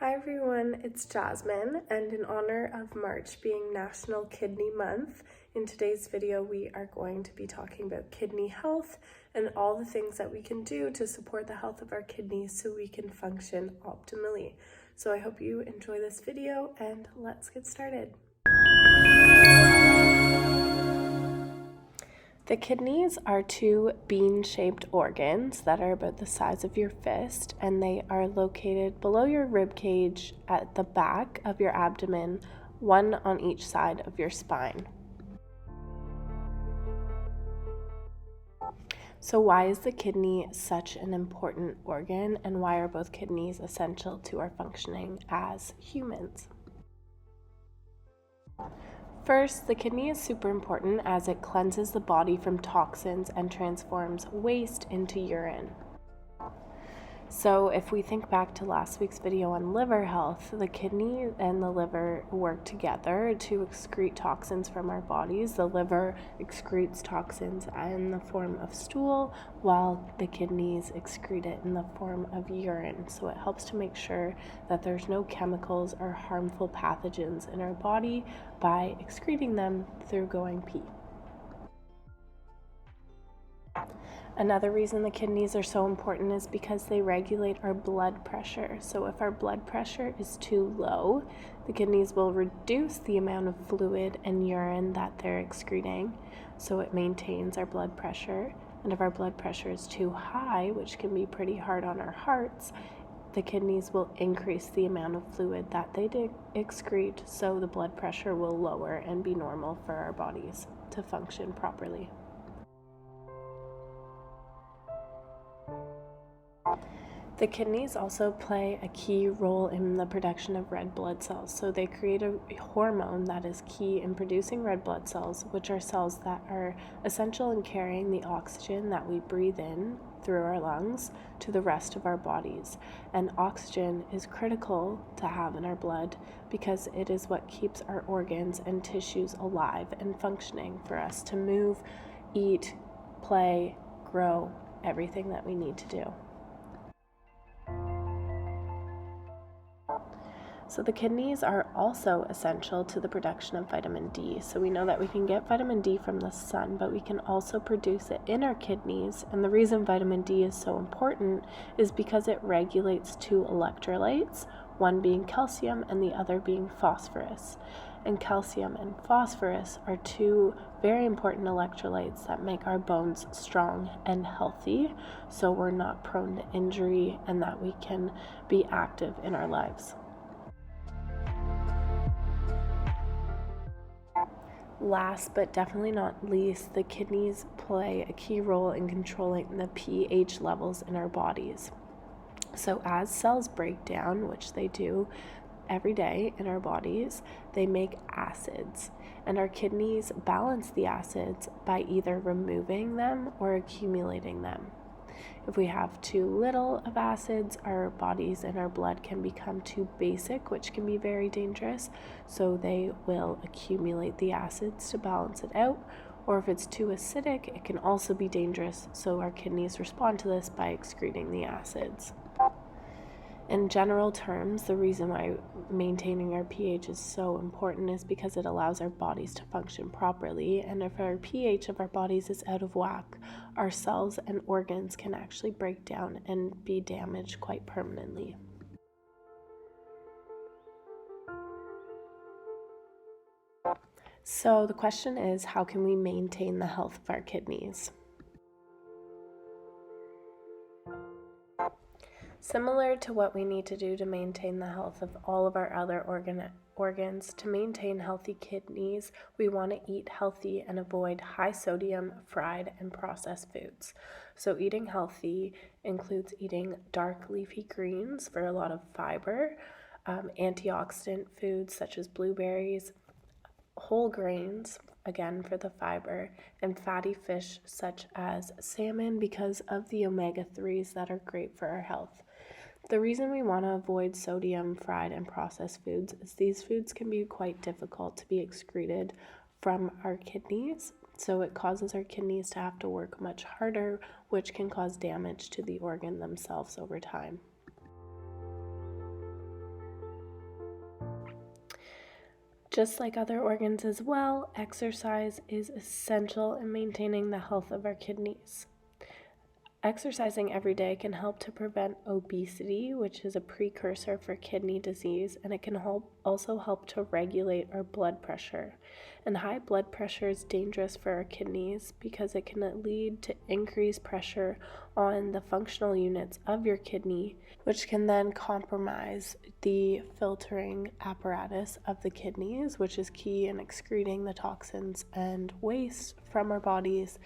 Hi everyone, it's Jasmine, and in honor of March being National Kidney Month, in today's video we are going to be talking about kidney health and all the things that we can do to support the health of our kidneys so we can function optimally. So I hope you enjoy this video and let's get started. The kidneys are two bean-shaped organs that are about the size of your fist, and they are located below your rib cage at the back of your abdomen, one on each side of your spine. So why is the kidney such an important organ, and why are both kidneys essential to our functioning as humans? First, the kidney is super important as it cleanses the body from toxins and transforms waste into urine. So if we think back to last week's video on liver health, the kidney and the liver work together to excrete toxins from our bodies. The liver excretes toxins in the form of stool, while the kidneys excrete it in the form of urine. So it helps to make sure that there's no chemicals or harmful pathogens in our body by excreting them through going pee. Another reason the kidneys are so important is because they regulate our blood pressure. So if our blood pressure is too low, the kidneys will reduce the amount of fluid and urine that they're excreting, so it maintains our blood pressure. And if our blood pressure is too high, which can be pretty hard on our hearts, the kidneys will increase the amount of fluid that they excrete, so the blood pressure will lower and be normal for our bodies to function properly. The kidneys also play a key role in the production of red blood cells. So they create a hormone that is key in producing red blood cells, which are cells that are essential in carrying the oxygen that we breathe in through our lungs to the rest of our bodies. And oxygen is critical to have in our blood because it is what keeps our organs and tissues alive and functioning for us to move, eat, play, grow, everything that we need to do. So the kidneys are also essential to the production of vitamin D. So we know that we can get vitamin D from the sun, but we can also produce it in our kidneys. And the reason vitamin D is so important is because it regulates two electrolytes, one being calcium and the other being phosphorus. And calcium and phosphorus are two very important electrolytes that make our bones strong and healthy, so we're not prone to injury and that we can be active in our lives. Last but definitely not least, the kidneys play a key role in controlling the pH levels in our bodies. So as cells break down, which they do every day in our bodies, they make acids, and our kidneys balance the acids by either removing them or accumulating them. If we have too little of acids, our bodies and our blood can become too basic, which can be very dangerous, so they will accumulate the acids to balance it out. Or if it's too acidic, it can also be dangerous, so our kidneys respond to this by excreting the acids. In general terms, the reason why maintaining our pH is so important is because it allows our bodies to function properly, and if our pH of our bodies is out of whack, our cells and organs can actually break down and be damaged quite permanently. So the question is, how can we maintain the health of our kidneys? Similar to what we need to do to maintain the health of all of our other organs, to maintain healthy kidneys, we want to eat healthy and avoid high sodium, fried, and processed foods. So eating healthy includes eating dark leafy greens for a lot of fiber, antioxidant foods such as blueberries, whole grains, again for the fiber, and fatty fish such as salmon because of the omega-3s that are great for our health. The reason we want to avoid sodium, fried, and processed foods is these foods can be quite difficult to be excreted from our kidneys, so it causes our kidneys to have to work much harder, which can cause damage to the organ themselves over time. Just like other organs as well, exercise is essential in maintaining the health of our kidneys. Exercising every day can help to prevent obesity, which is a precursor for kidney disease, and it can also help to regulate our blood pressure. And high blood pressure is dangerous for our kidneys because it can lead to increased pressure on the functional units of your kidney, which can then compromise the filtering apparatus of the kidneys, which is key in excreting the toxins and waste from our bodies.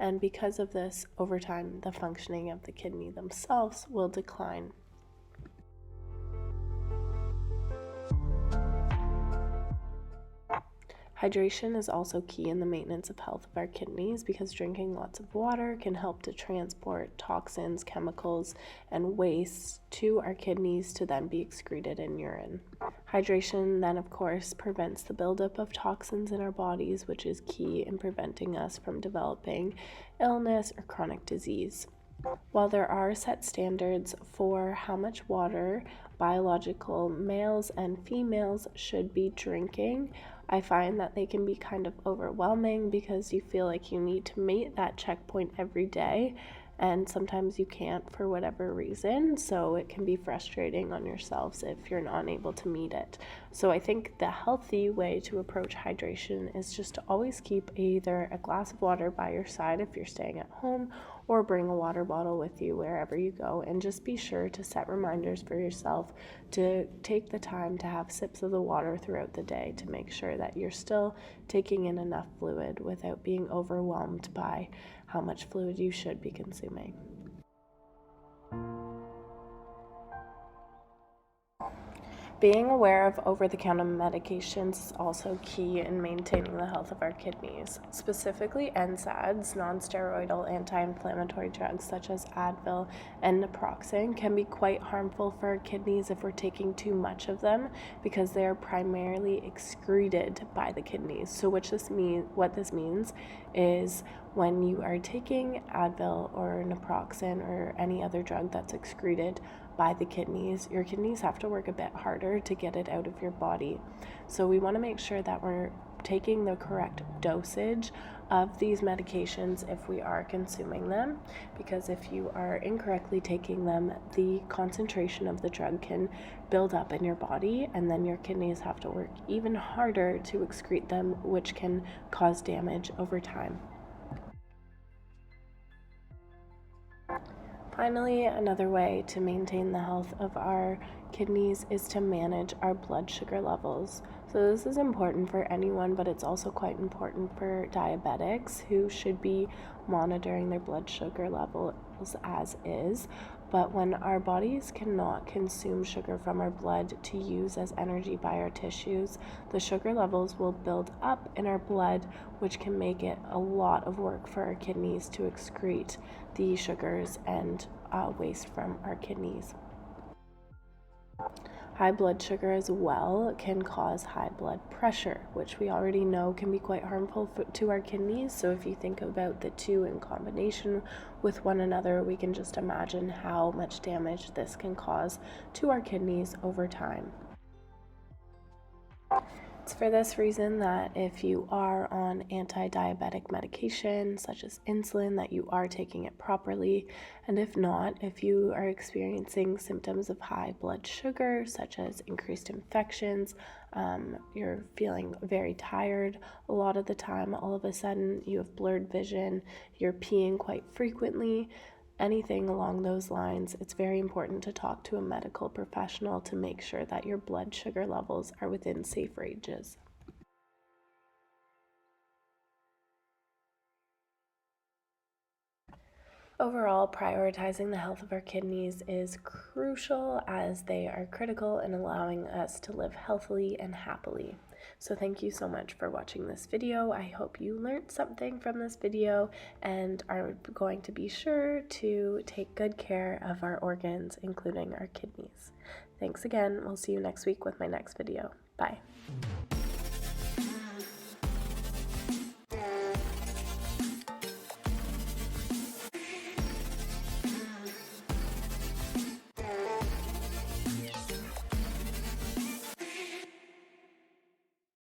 And because of this, over time, the functioning of the kidney themselves will decline. Hydration is also key in the maintenance of health of our kidneys because drinking lots of water can help to transport toxins, chemicals, and waste to our kidneys to then be excreted in urine. Hydration then, of course, prevents the buildup of toxins in our bodies, which is key in preventing us from developing illness or chronic disease. While there are set standards for how much water biological males and females should be drinking, I find that they can be kind of overwhelming because you feel like you need to meet that checkpoint every day, and sometimes you can't for whatever reason, so it can be frustrating on yourselves if you're not able to meet it. So I think the healthy way to approach hydration is just to always keep either a glass of water by your side if you're staying at home, or bring a water bottle with you wherever you go, and just be sure to set reminders for yourself to take the time to have sips of the water throughout the day to make sure that you're still taking in enough fluid without being overwhelmed by how much fluid you should be consuming. Being aware of over-the-counter medications is also key in maintaining the health of our kidneys. Specifically, NSAIDs, non-steroidal anti-inflammatory drugs such as Advil and naproxen, can be quite harmful for our kidneys if we're taking too much of them because they are primarily excreted by the kidneys. So what this means is when you are taking Advil or naproxen or any other drug that's excreted by the kidneys, your kidneys have to work a bit harder to get it out of your body. So we want to make sure that we're taking the correct dosage of these medications if we are consuming them, because if you are incorrectly taking them, the concentration of the drug can build up in your body, and then your kidneys have to work even harder to excrete them, which can cause damage over time. Finally, another way to maintain the health of our kidneys is to manage our blood sugar levels. So this is important for anyone, but it's also quite important for diabetics who should be monitoring their blood sugar levels as is. But when our bodies cannot consume sugar from our blood to use as energy by our tissues, the sugar levels will build up in our blood, which can make it a lot of work for our kidneys to excrete the sugars and waste from our kidneys. High blood sugar as well can cause high blood pressure, which we already know can be quite harmful to our kidneys. So if you think about the two in combination with one another, we can just imagine how much damage this can cause to our kidneys over time. It's for this reason that if you are on anti-diabetic medication, such as insulin, that you are taking it properly. And if not, if you are experiencing symptoms of high blood sugar, such as increased infections, you're feeling very tired a lot of the time, all of a sudden you have blurred vision, you're peeing quite frequently, anything along those lines, it's very important to talk to a medical professional to make sure that your blood sugar levels are within safe ranges. Overall, prioritizing the health of our kidneys is crucial as they are critical in allowing us to live healthily and happily. So thank you so much for watching this video. I hope you learned something from this video and are going to be sure to take good care of our organs, including our kidneys. Thanks again. We'll see you next week with my next video. Bye.